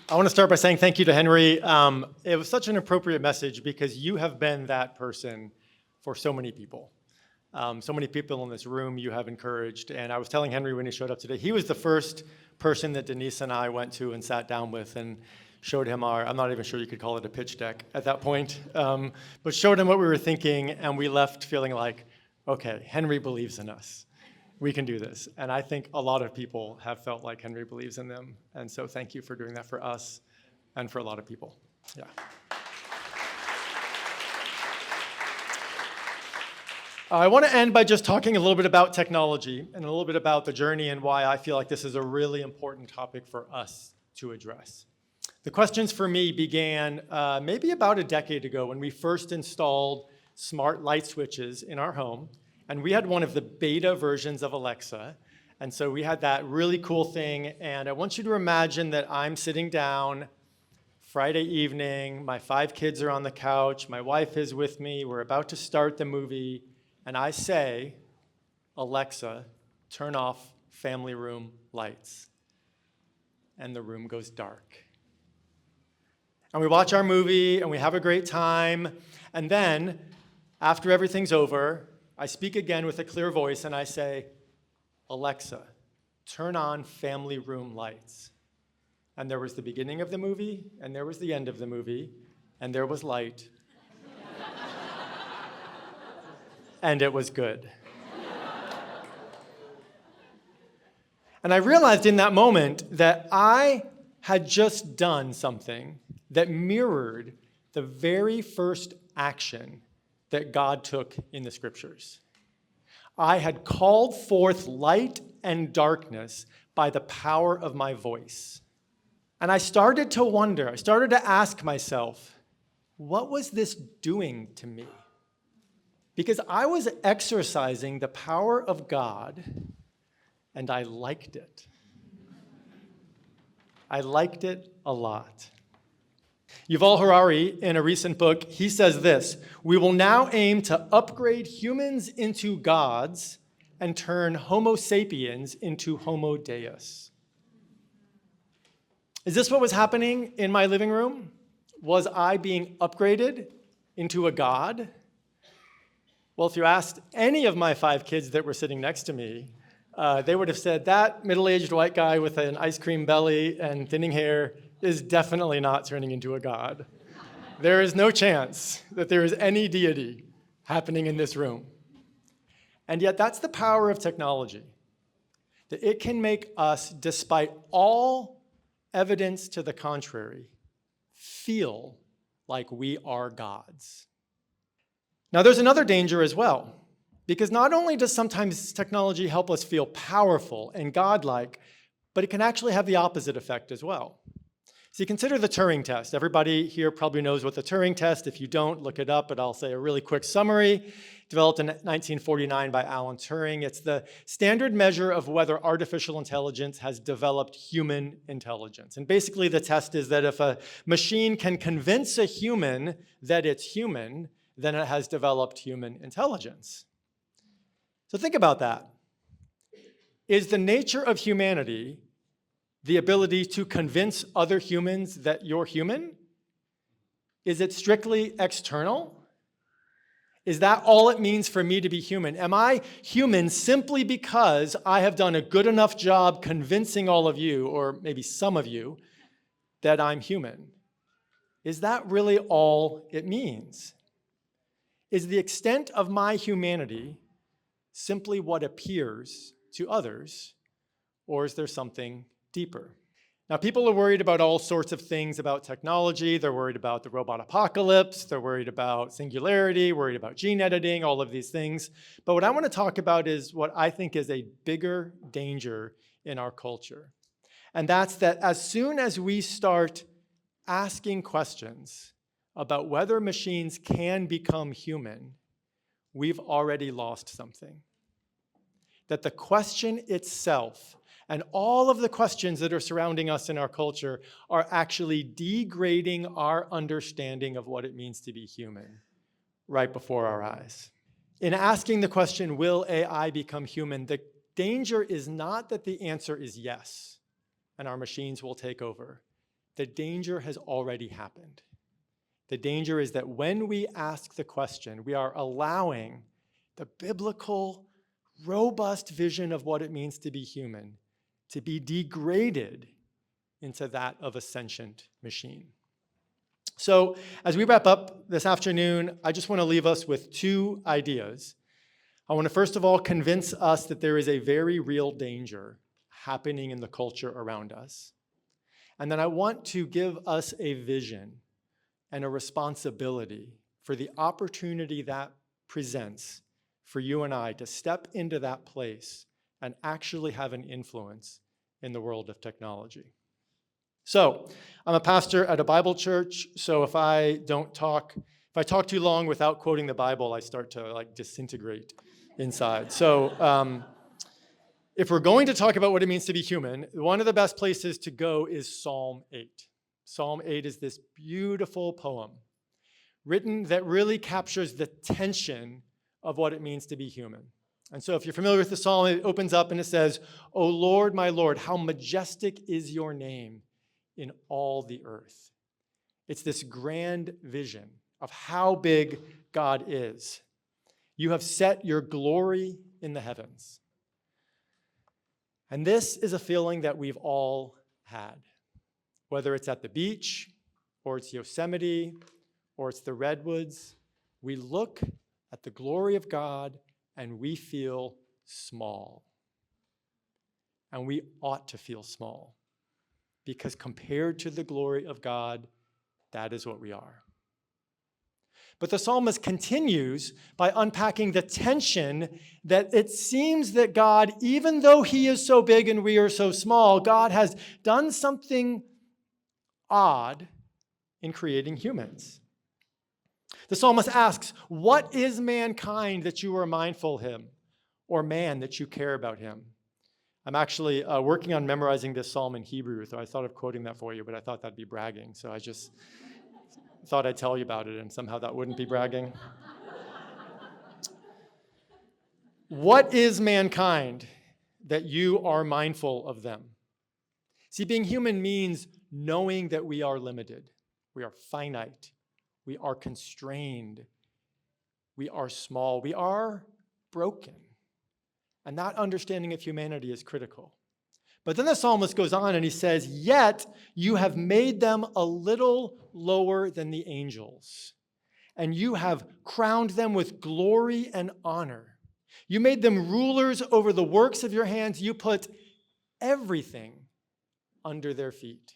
I want to start by saying thank you to Henry. It was such an appropriate message because you have been that person for so many people. So many people in this room you have encouraged. And I was telling Henry when he showed up today, he was the first person that Denise and I went to and sat down with and showed him I'm not even sure you could call it a pitch deck at that point, but showed him what we were thinking, and we left feeling like, okay, Henry believes in us. We can do this. And I think a lot of people have felt like Henry believes in them. And so thank you for doing that for us and for a lot of people. Yeah. I want to end by just talking a little bit about technology and a little bit about the journey and why I feel like this is a really important topic for us to address. The questions for me began maybe about a decade ago when we first installed smart light switches in our home. And we had one of the beta versions of Alexa. And so we had that really cool thing. And I want you to imagine that I'm sitting down Friday evening, my 5 kids are on the couch, my wife is with me, we're about to start the movie, and I say, Alexa, turn off family room lights. And the room goes dark. And we watch our movie and we have a great time. And then, after everything's over, I speak again with a clear voice and I say, Alexa, turn on family room lights. And there was the beginning of the movie, and there was the end of the movie, and there was light. And it was good. And I realized in that moment that I had just done something that mirrored the very first action that God took in the scriptures. I had called forth light and darkness by the power of my voice. And I started to wonder, I started to ask myself, what was this doing to me? Because I was exercising the power of God, and I liked it. I liked it a lot. Yuval Harari, in a recent book, he says this: we will now aim to upgrade humans into gods and turn Homo sapiens into Homo Deus. Is this what was happening in my living room? Was I being upgraded into a god? Well, if you asked any of my 5 kids that were sitting next to me, they would have said that middle-aged white guy with an ice cream belly and thinning hair is definitely not turning into a god. There is no chance that there is any deity happening in this room. And yet that's the power of technology, that it can make us, despite all evidence to the contrary, feel like we are gods. Now there's another danger as well, because not only does sometimes technology help us feel powerful and godlike, but it can actually have the opposite effect as well. So you consider the Turing test. Everybody here probably knows what the Turing test. If you don't, look it up, but I'll say a really quick summary. Developed in 1949 by Alan Turing. It's the standard measure of whether artificial intelligence has developed human intelligence. And basically the test is that if a machine can convince a human that it's human, then it has developed human intelligence. So think about that. Is the nature of humanity the ability to convince other humans that you're human? Is it strictly external? Is that all it means for me to be human? Am I human simply because I have done a good enough job convincing all of you, or maybe some of you, that I'm human? Is that really all it means? Is the extent of my humanity simply what appears to others, or is there something deeper? Now, people are worried about all sorts of things about technology. They're worried about the robot apocalypse. They're worried about singularity, worried about gene editing, all of these things. But what I want to talk about is what I think is a bigger danger in our culture. And that's that as soon as we start asking questions about whether machines can become human, we've already lost something. That the question itself and all of the questions that are surrounding us in our culture are actually degrading our understanding of what it means to be human right before our eyes. In asking the question, will AI become human, the danger is not that the answer is yes, and our machines will take over. the danger has already happened. The danger is that when we ask the question, we are allowing the biblical, robust vision of what it means to be human to be degraded into that of a sentient machine. So as we wrap up this afternoon, I just want to leave us with two ideas. I want to first of all convince us that there is a very real danger happening in the culture around us. And then I want to give us a vision and a responsibility for the opportunity that presents for you and I to step into that place and actually have an influence in the world of technology. So, I'm a pastor at a Bible church, so if I talk too long without quoting the Bible, I start to disintegrate inside. So, if we're going to talk about what it means to be human, one of the best places to go is Psalm 8. Psalm 8 is this beautiful poem written that really captures the tension of what it means to be human. And so if you're familiar with the psalm, it opens up and it says, "O Lord, my Lord, how majestic is your name in all the earth." It's this grand vision of how big God is. You have set your glory in the heavens. And this is a feeling that we've all had, whether it's at the beach, or it's Yosemite, or it's the redwoods. We look at the glory of God and we feel small. And we ought to feel small, because compared to the glory of God, that is what we are. But the psalmist continues by unpacking the tension that it seems that God, even though he is so big and we are so small, God has done something odd in creating humans. The psalmist asks, "What is mankind that you are mindful of him, or man that you care about him?" I'm actually working on memorizing this psalm in Hebrew, so I thought of quoting that for you, but I thought that'd be bragging, so I just thought I'd tell you about it, and somehow that wouldn't be bragging. What is mankind that you are mindful of them? See, being human means knowing that we are limited, we are finite, we are constrained, we are small, we are broken. And that understanding of humanity is critical. But then the psalmist goes on and he says, "Yet you have made them a little lower than the angels, and you have crowned them with glory and honor. You made them rulers over the works of your hands. You put everything under their feet."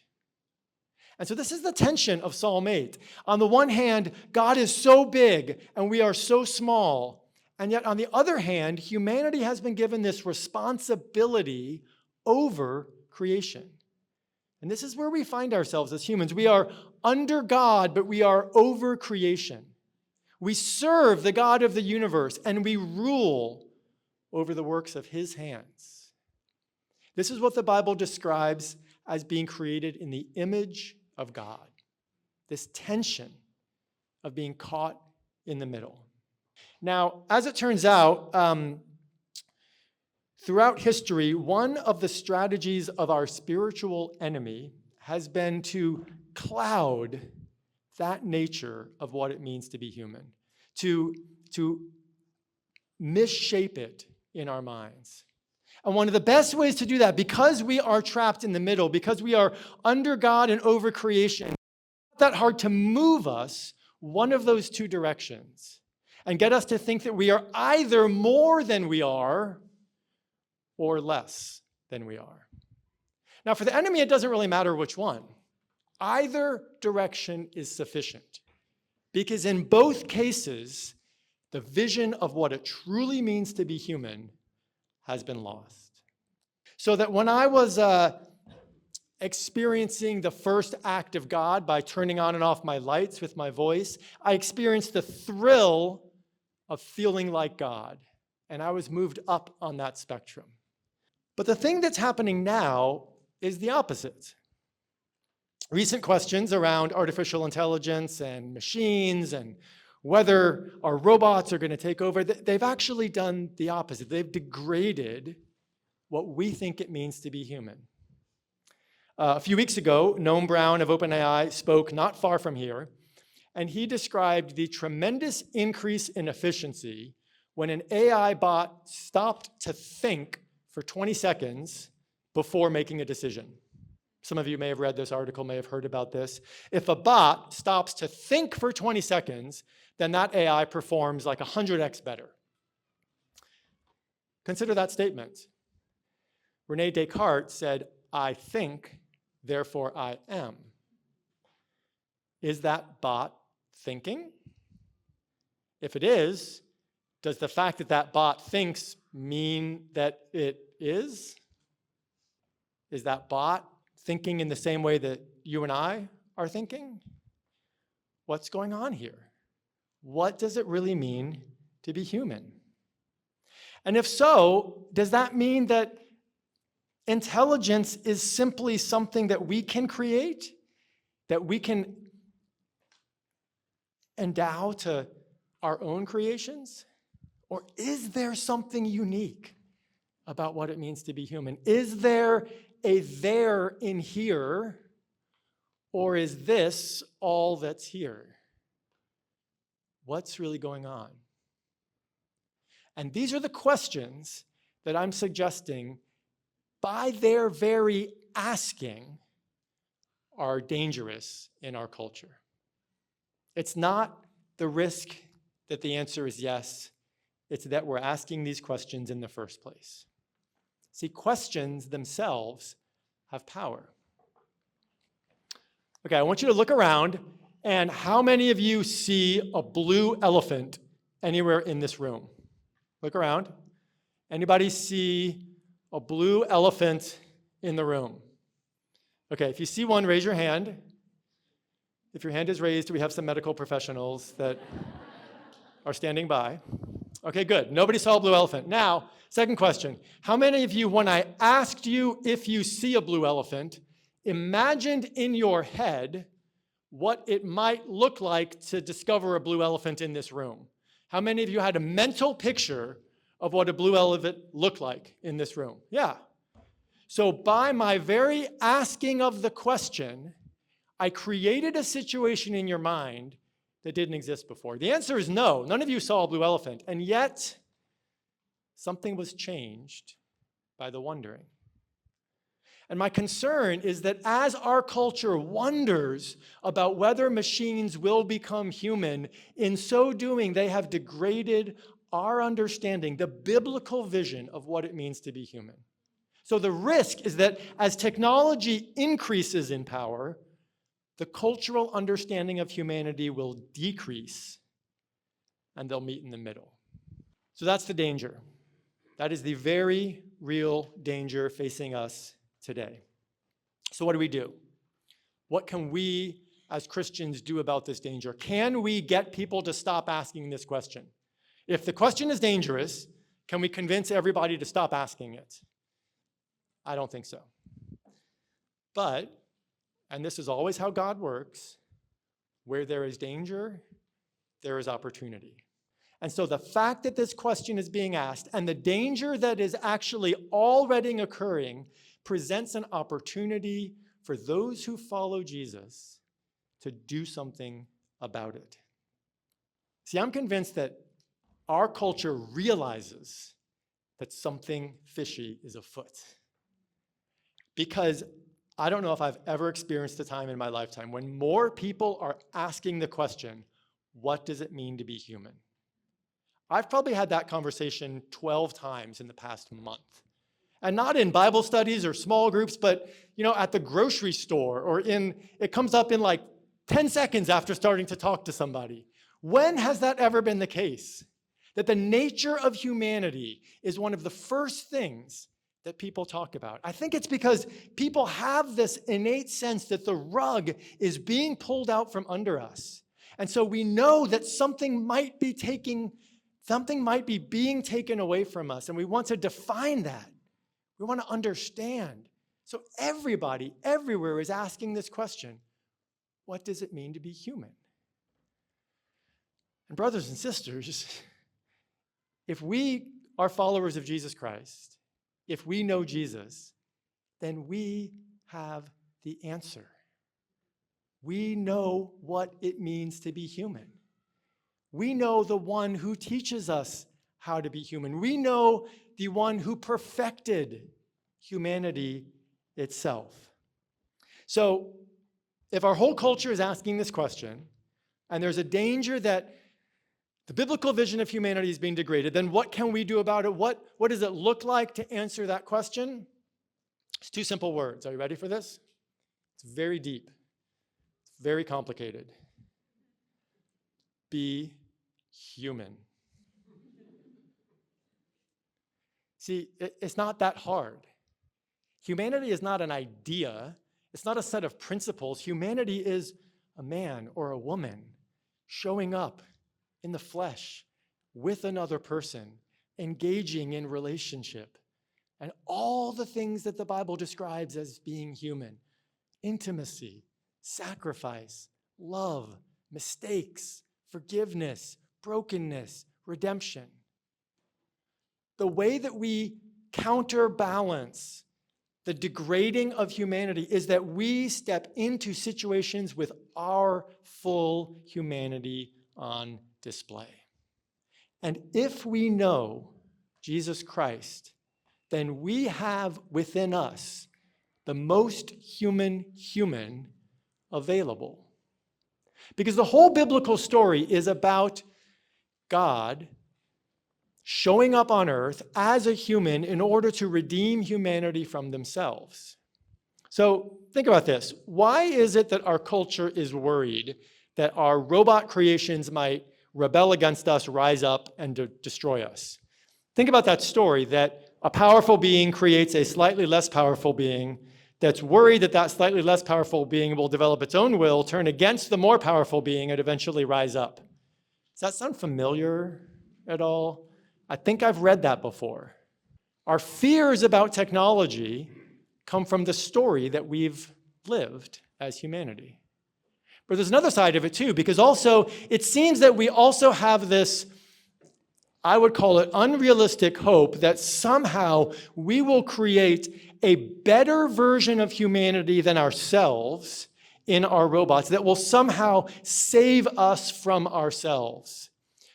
And so this is the tension of Psalm 8. On the one hand, God is so big and we are so small. And yet on the other hand, humanity has been given this responsibility over creation. And this is where we find ourselves as humans. We are under God, but we are over creation. We serve the God of the universe and we rule over the works of his hands. This is what the Bible describes as being created in the image of God. This tension of being caught in the middle. Now, as it turns out, throughout history, one of the strategies of our spiritual enemy has been to cloud that nature of what it means to be human, to misshape it in our minds. And one of the best ways to do that, because we are trapped in the middle, because we are under God and over creation, it's not that hard to move us one of those two directions and get us to think that we are either more than we are or less than we are. Now, for the enemy, it doesn't really matter which one. Either direction is sufficient, because in both cases, the vision of what it truly means to be human has been lost. So that when I was experiencing the first act of God by turning on and off my lights with my voice, I experienced the thrill of feeling like God, and I was moved up on that spectrum. But the thing that's happening now is the opposite. Recent questions around artificial intelligence and machines and whether our robots are going to take over, they've actually done the opposite. They've degraded what we think it means to be human. A few weeks ago, Noam Brown of OpenAI spoke not far from here, and he described the tremendous increase in efficiency when an AI bot stopped to think for 20 seconds before making a decision. Some of you may have read this article, may have heard about this. If a bot stops to think for 20 seconds, then that AI performs like 100x better. Consider that statement. René Descartes said, "I think, therefore I am." Is that bot thinking? If it is, does the fact that that bot thinks mean that it is? Is that bot thinking in the same way that you and I are thinking? What's going on here? What does it really mean to be human? And if so, does that mean that intelligence is simply something that we can create, that we can endow to our own creations? Or is there something unique about what it means to be human? Is there a there in here, or is this all that's here? What's really going on? And these are the questions that I'm suggesting, by their very asking, are dangerous in our culture. It's not the risk that the answer is yes, it's that we're asking these questions in the first place. See, questions themselves have power. Okay, I want you to look around, and how many of you see a blue elephant anywhere in this room? Look around. Anybody see a blue elephant in the room? Okay, if you see one, raise your hand. If your hand is raised, we have some medical professionals that are standing by. Okay, good. Nobody saw a blue elephant. Now, second question. How many of you, when I asked you if you see a blue elephant, imagined in your head what it might look like to discover a blue elephant in this room? How many of you had a mental picture of what a blue elephant looked like in this room? Yeah. So by my very asking of the question, I created a situation in your mind that didn't exist before. The answer is no. None of you saw a blue elephant, and yet something was changed by the wondering. And my concern is that as our culture wonders about whether machines will become human, in so doing, they have degraded our understanding, the biblical vision of what it means to be human. So the risk is that as technology increases in power, the cultural understanding of humanity will decrease, and they'll meet in the middle. So that's the danger. That is the very real danger facing us today. So what do we do? What can we as Christians do about this danger? Can we get people to stop asking this question? If the question is dangerous, can we convince everybody to stop asking it? I don't think so. But, and this is always how God works, where there is danger, there is opportunity. And so the fact that this question is being asked and the danger that is actually already occurring presents an opportunity for those who follow Jesus to do something about it. See, I'm convinced that our culture realizes that something fishy is afoot. Because I don't know if I've ever experienced a time in my lifetime when more people are asking the question, what does it mean to be human? I've probably had that conversation 12 times in the past month. And not in Bible studies or small groups, but at the grocery store, or it comes up in like 10 seconds after starting to talk to somebody. When has that ever been the case? That the nature of humanity is one of the first things that people talk about. I think it's because people have this innate sense that the rug is being pulled out from under us. And so we know that something might be being taken away from us, and we want to define that. We want to understand. So everybody, everywhere is asking this question, what does it mean to be human? And brothers and sisters, if we are followers of Jesus Christ, if we know Jesus, then we have the answer. We know what it means to be human. We know the one who teaches us how to be human. We know the one who perfected humanity itself. So, if our whole culture is asking this question, and there's a danger that the biblical vision of humanity is being degraded, then what can we do about it? What does it look like to answer that question? It's two simple words. Are you ready for this? It's very deep. It's very complicated. Be human. See, it's not that hard. Humanity is not an idea. It's not a set of principles. Humanity is a man or a woman showing up in the flesh with another person, engaging in relationship, and all the things that the Bible describes as being human: intimacy, sacrifice, love, mistakes, forgiveness, brokenness, redemption. The way that we counterbalance the degrading of humanity is that we step into situations with our full humanity on display. And if we know Jesus Christ, then we have within us the most human available. Because the whole biblical story is about God showing up on earth as a human in order to redeem humanity from themselves. So think about this. Why is it that our culture is worried that our robot creations might rebel against us, rise up, and destroy us? Think about that story, that a powerful being creates a slightly less powerful being that's worried that that slightly less powerful being will develop its own will, turn against the more powerful being, and eventually rise up. Does that sound familiar at all? I think I've read that before. Our fears about technology come from the story that we've lived as humanity. But there's another side of it too, because also it seems that we also have this, I would call it unrealistic hope, that somehow we will create a better version of humanity than ourselves in our robots that will somehow save us from ourselves.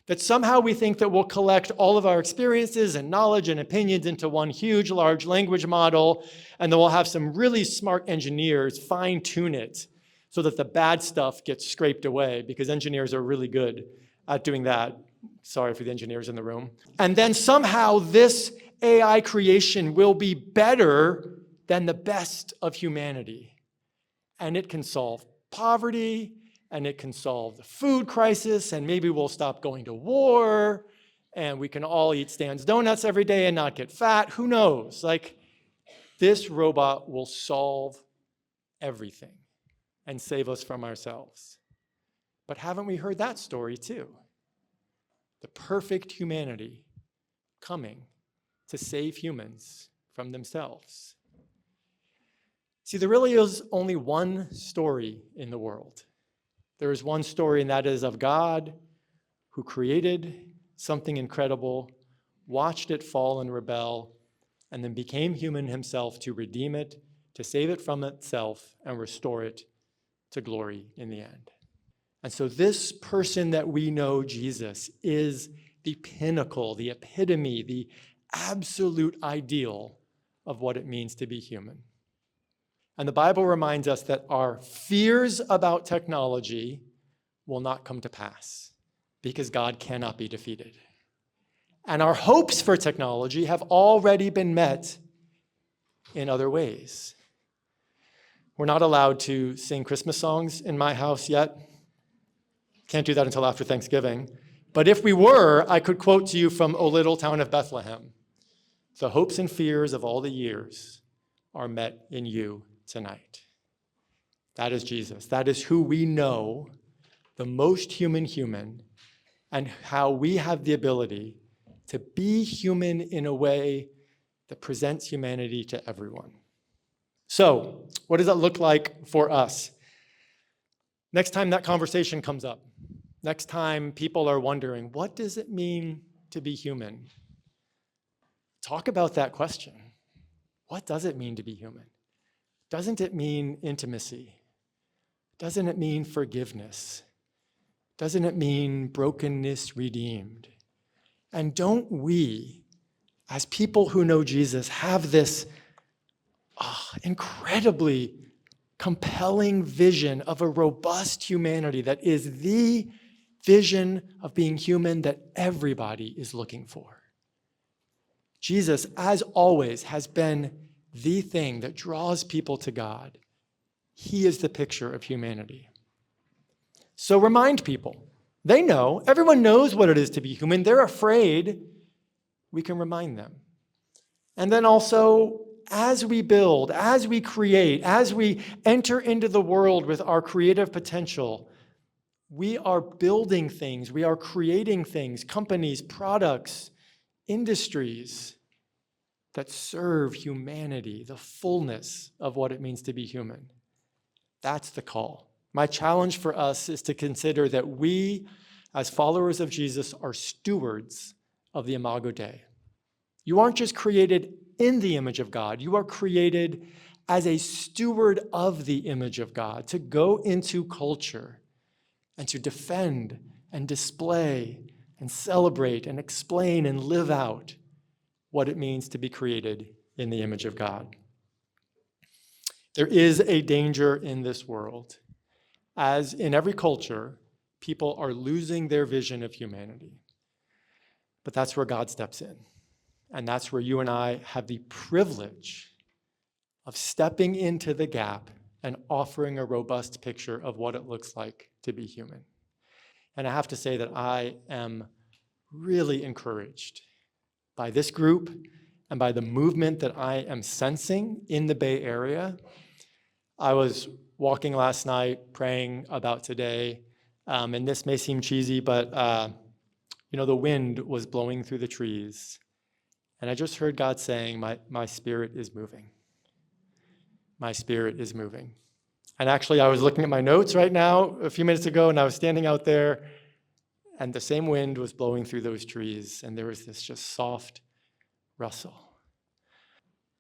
That somehow we think that we'll collect all of our experiences and knowledge and opinions into one huge, large language model, and then we'll have some really smart engineers fine-tune it so that the bad stuff gets scraped away, because engineers are really good at doing that. Sorry for the engineers in the room. And then somehow this AI creation will be better than the best of humanity. And it can solve poverty, and it can solve the food crisis, and maybe we'll stop going to war, and we can all eat Stan's donuts every day and not get fat. Who knows? Like, this robot will solve everything and save us from ourselves. But haven't we heard that story too? The perfect humanity coming to save humans from themselves. See, there really is only one story in the world. There is one story, and that is of God who created something incredible, watched it fall and rebel, and then became human himself to redeem it, to save it from itself, and restore it to glory in the end. And so this person that we know, Jesus, is the pinnacle, the epitome, the absolute ideal of what it means to be human. And the Bible reminds us that our fears about technology will not come to pass because God cannot be defeated. And our hopes for technology have already been met in other ways. We're not allowed to sing Christmas songs in my house yet. Can't do that until after Thanksgiving. But if we were, I could quote to you from O Little Town of Bethlehem. The hopes and fears of all the years are met in you tonight. That is Jesus. That is who we know, the most human, and how we have the ability to be human in a way that presents humanity to everyone. So, what does that look like for us? Next time that conversation comes up, next time people are wondering, what does it mean to be human? Talk about that question. What does it mean to be human? doesn't it mean intimacy? Doesn't it mean forgiveness? Doesn't it mean brokenness redeemed? And don't we, as people who know Jesus, have this incredibly compelling vision of a robust humanity that is the vision of being human that everybody is looking for? Jesus, as always, has been the thing that draws people to God. He is the picture of humanity. So remind people. They know. Everyone knows what it is to be human. They're afraid. We can remind them. And then also, as we build, as we create, as we enter into the world with our creative potential, we are building things. We are creating things, companies, products, industries that serve humanity, the fullness of what it means to be human. That's the call. My challenge for us is to consider that we, as followers of Jesus, are stewards of the Imago Dei. You aren't just created in the image of God. You are created as a steward of the image of God, to go into culture and to defend and display and celebrate and explain and live out what it means to be created in the image of God. There is a danger in this world. As in every culture, people are losing their vision of humanity. But that's where God steps in. And that's where you and I have the privilege of stepping into the gap and offering a robust picture of what it looks like to be human. And I have to say that I am really encouraged by this group and by the movement that I am sensing in the Bay Area. I was walking last night, praying about today, and this may seem cheesy, but the wind was blowing through the trees, and I just heard God saying, my spirit is moving. My spirit is moving. And actually, I was looking at my notes right now a few minutes ago, and I was standing out there, and the same wind was blowing through those trees, and there was this just soft rustle.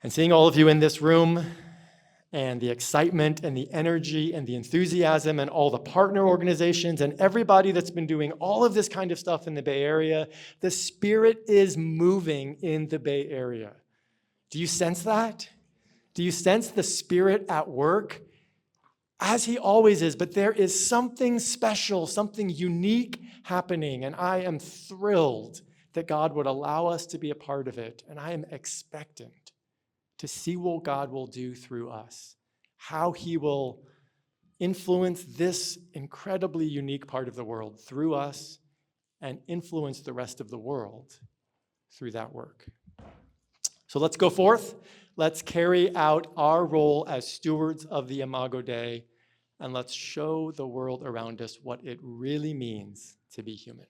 And seeing all of you in this room, and the excitement and the energy and the enthusiasm and all the partner organizations and everybody that's been doing all of this kind of stuff in the Bay Area, the Spirit is moving in the Bay Area. Do you sense that? Do you sense the Spirit at work? As he always is, but there is something special, something unique happening, and I am thrilled that God would allow us to be a part of it, and I am expectant to see what God will do through us, how he will influence this incredibly unique part of the world through us and influence the rest of the world through that work. So let's go forth. Let's carry out our role as stewards of the Imago Dei, and let's show the world around us what it really means to be human.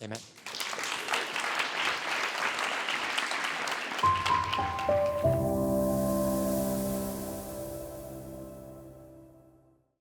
Amen.